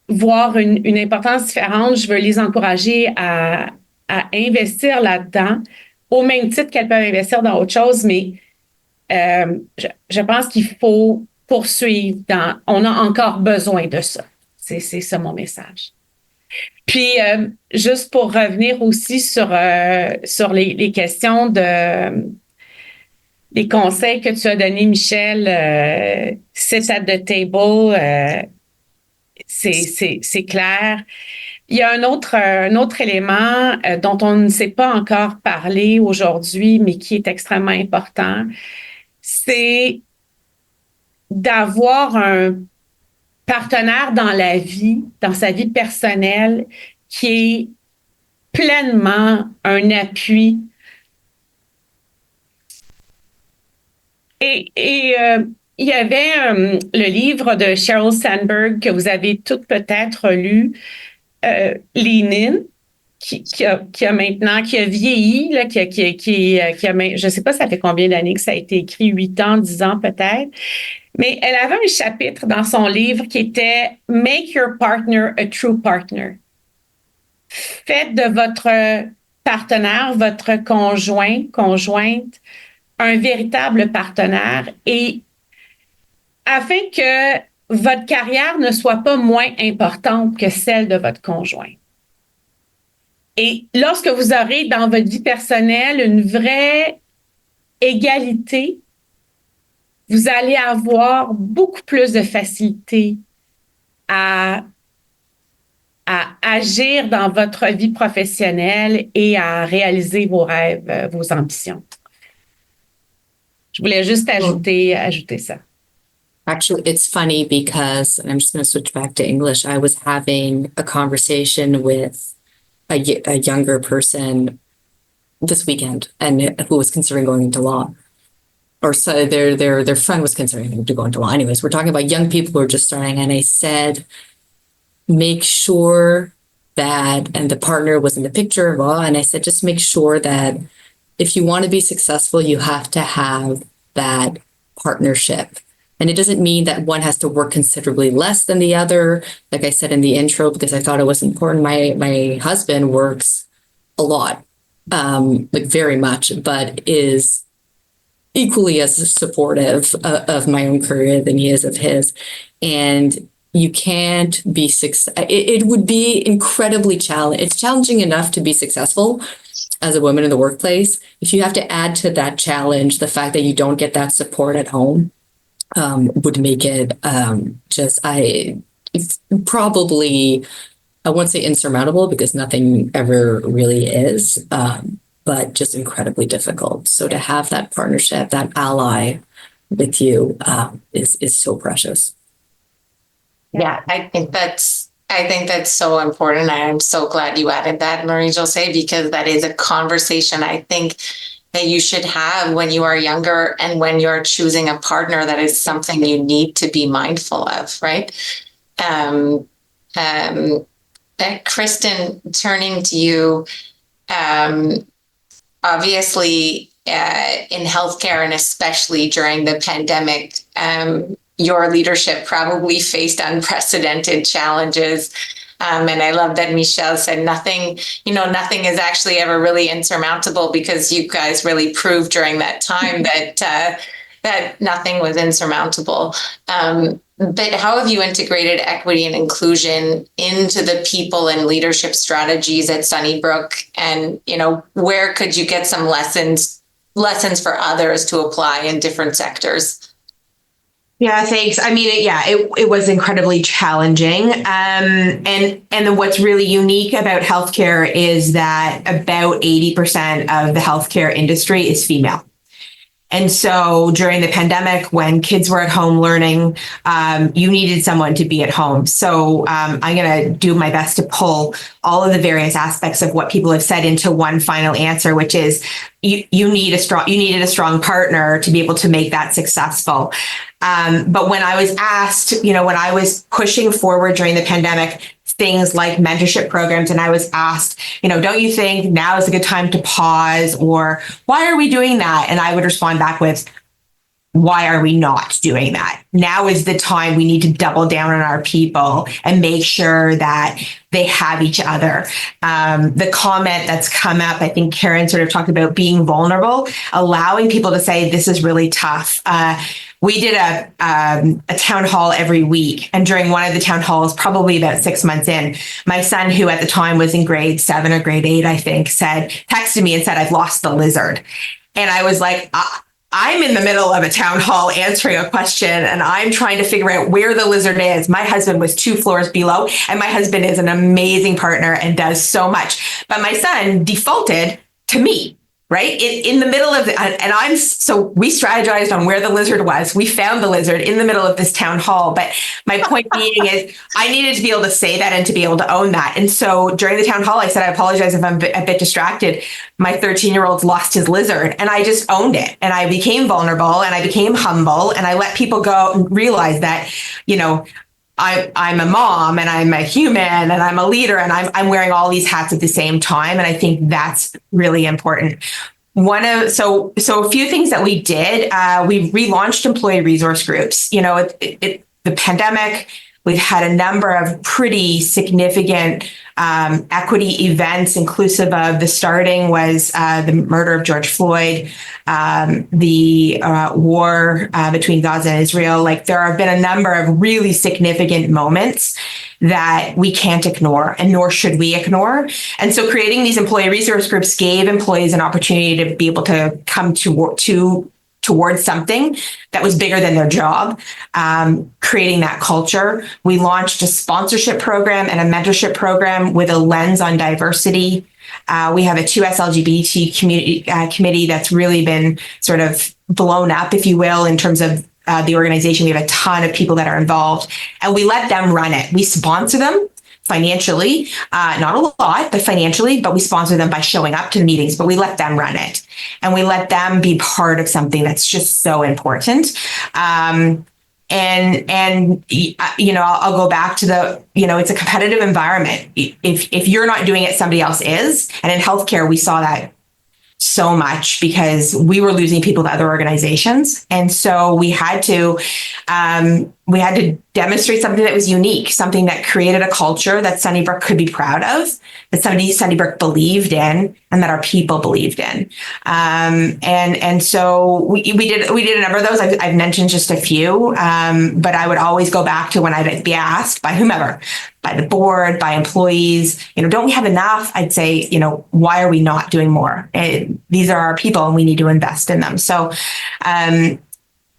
voir une importance différente, je veux les encourager à investir là-dedans, au même titre qu'elles peuvent investir dans autre chose, mais je pense qu'il faut poursuivre. On a encore besoin de ça. C'est ça mon message. Puis, juste pour revenir aussi sur les questions les conseils que tu as donnés, Michèle, sit at the table, c'est clair. Il y a un autre élément dont on ne s'est pas encore parlé aujourd'hui, mais qui est extrêmement important, c'est d'avoir un partenaire dans la vie, dans sa vie personnelle, qui est pleinement un appui. Et il y avait le livre de Sheryl Sandberg que vous avez toutes peut-être lu, Lean In, qui a vieilli, là, je ne sais pas ça fait combien d'années que ça a été écrit, 8 ans, 10 ans peut-être, mais elle avait un chapitre dans son livre qui était « Make your partner a true partner ». Faites de votre partenaire, votre conjointe, un véritable partenaire et afin que votre carrière ne soit pas moins importante que celle de votre conjoint. Et lorsque vous aurez dans votre vie personnelle une vraie égalité, vous allez avoir beaucoup plus de facilité à agir dans votre vie professionnelle et à réaliser vos rêves, vos ambitions. Je voulais juste ajouter ça. Actually, it's funny because, and I'm just going to switch back to English. I was having a conversation with a younger person this weekend, and who was considering going into law, or so their friend was considering to go into law. Anyways, we're talking about young people who are just starting, and I said, make sure that, and the partner was in the picture. Well, and I said, just make sure that if you want to be successful, you have to have that partnership. And it doesn't mean that one has to work considerably less than the other. Like I said in the intro, because I thought it was important, my husband works a lot, like very much, but is equally as supportive of my own career than he is of his. And you can't be it would be incredibly challenging. It's challenging enough to be successful as a woman in the workplace. If you have to add to that challenge the fact that you don't get that support at home, would make it it's probably, I won't say insurmountable because nothing ever really is, but just incredibly difficult. So to have that partnership, that ally with you is so precious. Yeah, I think that's so important. I'm so glad you added that, Marie-Josée, because that is a conversation I think that you should have when you are younger and when you're choosing a partner. That is something you need to be mindful of, right? Kristen, turning to you, obviously in healthcare and especially during the pandemic, your leadership probably faced unprecedented challenges. And I love that Michèle said nothing is actually ever really insurmountable, because you guys really proved during that time that nothing was insurmountable. But how have you integrated equity and inclusion into the people and leadership strategies at Sunnybrook? And, where could you get some lessons for others to apply in different sectors? Yeah, thanks. I mean, it was incredibly challenging. And what's really unique about healthcare is that about 80% of the healthcare industry is female. And so during the pandemic, when kids were at home learning, you needed someone to be at home. So I'm going to do my best to pull all of the various aspects of what people have said into one final answer, which is you needed a strong partner to be able to make that successful. But when I was asked, when I was pushing forward during the pandemic, things like mentorship programs, and I was asked, don't you think now is a good time to pause, or why are we doing that? And I would respond back with, why are we not doing that? Now is the time. We need to double down on our people and make sure that they have each other. The comment that's come up, I think Karen sort of talked about being vulnerable, allowing people to say, this is really tough. We did a town hall every week. And during one of the town halls, probably about 6 months in, my son, who at the time was in grade 7 or grade 8, I think, texted me and said, I've lost the lizard. And I was like, I'm in the middle of a town hall answering a question, and I'm trying to figure out where the lizard is. My husband was 2 floors below, and my husband is an amazing partner and does so much. But my son defaulted to me, right? In the middle of so we strategized on where the lizard was. We found the lizard in the middle of this town hall. But my point being is I needed to be able to say that and to be able to own that. And so during the town hall, I said, I apologize if I'm a bit distracted. My 13-year-old lost his lizard, and I just owned it. And I became vulnerable and I became humble, and I let people go and realize that, I'm a mom and I'm a human and I'm a leader, and I'm wearing all these hats at the same time. And I think that's really important. So a few things that we did, we relaunched employee resource groups. The pandemic, we've had a number of pretty significant equity events, inclusive of the starting was the murder of George Floyd, the war between Gaza and Israel. Like, there have been a number of really significant moments that we can't ignore, and nor should we ignore. And so creating these employee resource groups gave employees an opportunity to be able to come towards something that was bigger than their job, creating that culture. We launched a sponsorship program and a mentorship program with a lens on diversity. We have a 2S LGBT committee that's really been sort of blown up, if you will, in terms of the organization. We have a ton of people that are involved, and we let them run it. We sponsor them financially, not a lot, but financially, but we sponsor them by showing up to the meetings, but we let them run it, and we let them be part of something that's just so important. I'll go back to it's a competitive environment. If you're not doing it, somebody else is. And in healthcare, we saw that so much because we were losing people to other organizations. And so we had to demonstrate something that was unique, something that created a culture that Sunnybrook could be proud of, that Sunnybrook believed in, and that our people believed in. And so we did a number of those. I've mentioned just a few, but I would always go back to when I'd be asked by whomever, by the board, by employees, don't we have enough? I'd say, why are we not doing more? These are our people and we need to invest in them. So,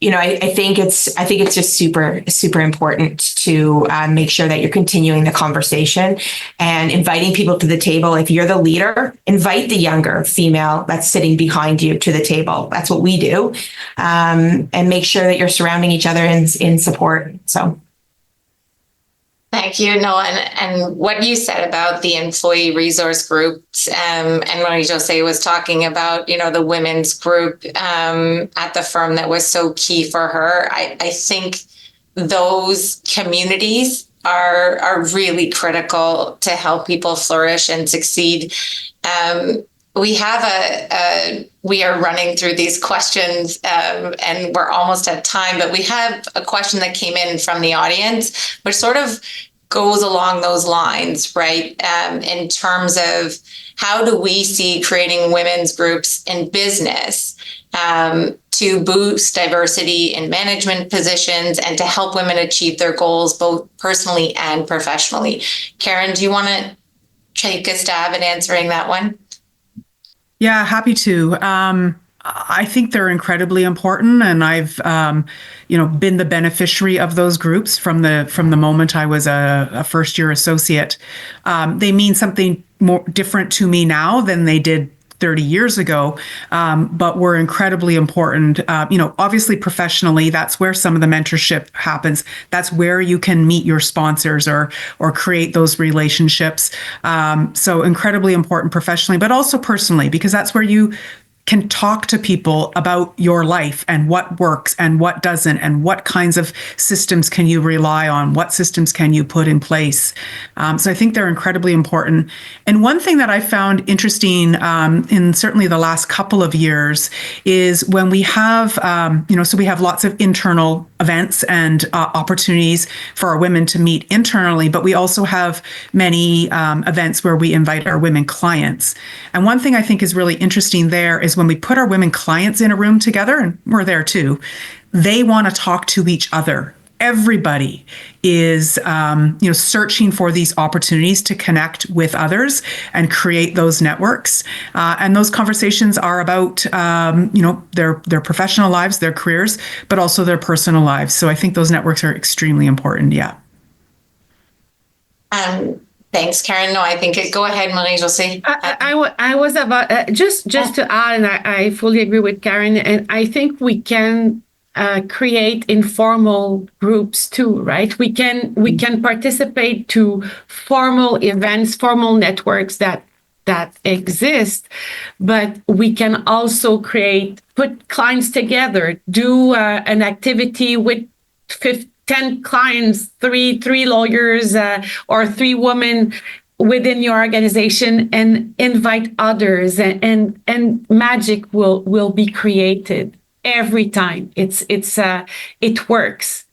I think it's just super, super important to make sure that you're continuing the conversation and inviting people to the table. If you're the leader, invite the younger female that's sitting behind you to the table. That's what we do. And make sure that you're surrounding each other in support. So. Thank you, Noah. And what you said about the employee resource groups, and Marie-Josée was talking about, the women's group at the firm that was so key for her. I think those communities are really critical to help people flourish and succeed. We are running through these questions and we're almost at time, but we have a question that came in from the audience, which sort of goes along those lines, right? In terms of how do we see creating women's groups in business to boost diversity in management positions and to help women achieve their goals, both personally and professionally. Karen, do you want to take a stab at answering that one? Yeah, happy to. I think they're incredibly important, and I've, been the beneficiary of those groups from the moment I was a first year associate. They mean something more different to me now than they did 30 years ago, but were incredibly important. Obviously professionally, that's where some of the mentorship happens. That's where you can meet your sponsors or create those relationships. So incredibly important professionally, but also personally, because that's where you can talk to people about your life and what works and what doesn't, and what kinds of systems can you rely on, what systems can you put in place. So I think they're incredibly important. And one thing that I found interesting in certainly the last couple of years is when we have, so we have lots of internal events and opportunities for our women to meet internally, but we also have many events where we invite our women clients. And one thing I think is really interesting there is when we put our women clients in a room together, and we're there too, they want to talk to each other. Everybody is, searching for these opportunities to connect with others and create those networks. And those conversations are about, their professional lives, their careers, but also their personal lives. So I think those networks are extremely important. Yeah. Thanks, Karen. No, I think go ahead, Marie-Josée. I was about just to add, and I fully agree with Karen. And I think we can create informal groups too, right? We can participate to formal events, formal networks that exist, but we can also put clients together, do an activity with 10 clients, three lawyers, or 3 women within your organization, and invite others, and magic will be created every time. It works,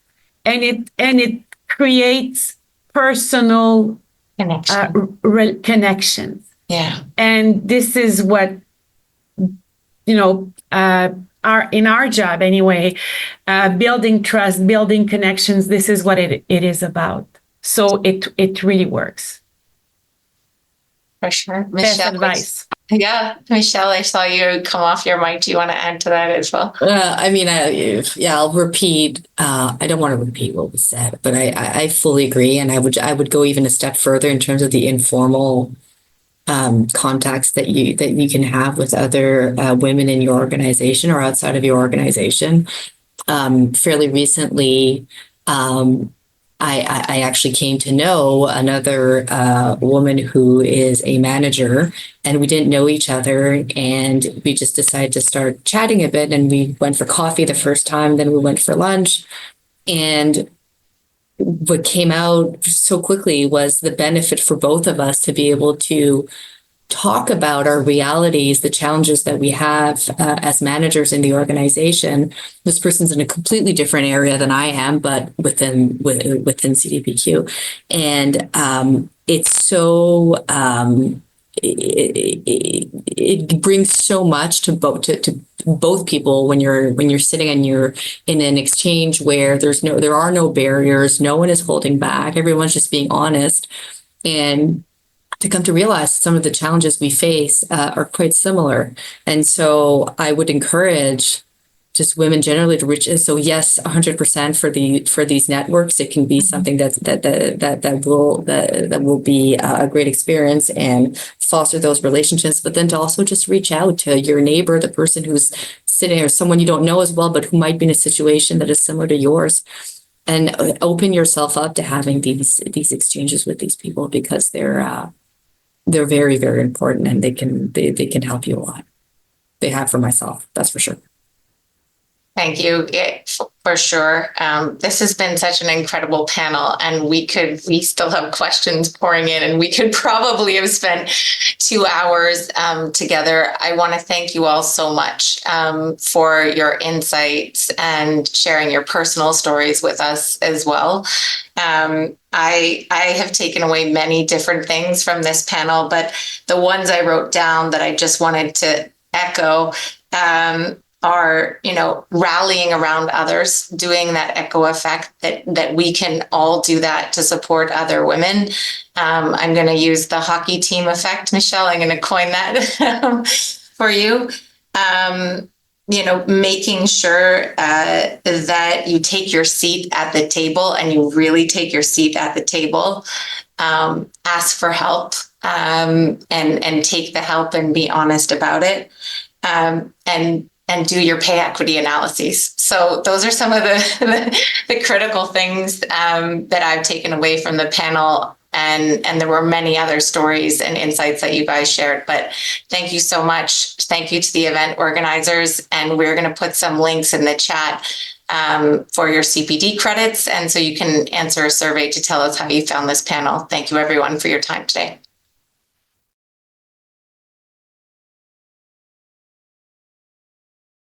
and it creates personal connections. Yeah, and this is what in our job anyway, building trust, building connections. This is what it is about. So it really works. For sure. Best Michèle, advice. Yeah, Michèle, I saw you come off your mic. Do you want to add to that as well? I'll repeat. I don't want to repeat what was said, but I fully agree, and I would go even a step further in terms of the informal contacts that you can have with other women in your organization or outside of your organization. Fairly recently, I actually came to know another woman who is a manager, and we didn't know each other, and we just decided to start chatting a bit, and we went for coffee the first time, then we went for lunch. And what came out so quickly was the benefit for both of us to be able to talk about our realities, the challenges that we have as managers in the organization. This person's in a completely different area than I am, but within CDPQ, and it's so it brings so much to both people when you're sitting and you're in an exchange where there are no barriers, no one is holding back, everyone's just being honest, and to come to realize some of the challenges we face are quite similar. And so I would encourage just women generally to reach. So yes, 100% for these networks. It can be something that will be a great experience and foster those relationships. But then to also just reach out to your neighbor, the person who's sitting, or someone you don't know as well, but who might be in a situation that is similar to yours. And open yourself up to having these exchanges with these people, because they're very, very important, and they can help you a lot. They have for myself, that's for sure. Thank you. For sure. This has been such an incredible panel, and we still have questions pouring in, and we could probably have spent 2 hours together. I want to thank you all so much for your insights and sharing your personal stories with us as well. I have taken away many different things from this panel, but the ones I wrote down that I just wanted to echo are, rallying around others, doing that echo effect, that we can all do that to support other women. I'm going to use the hockey team effect, Michèle. I'm going to coin that for you. Making sure that you take your seat at the table, and you really take your seat at the table. Ask for help, and take the help and be honest about it. And do your pay equity analyses. So those are some of the critical things that I've taken away from the panel. And there were many other stories and insights that you guys shared. But thank you so much. Thank you to the event organizers. And we're going to put some links in the chat for your CPD credits. And so you can answer a survey to tell us how you found this panel. Thank you, everyone, for your time today.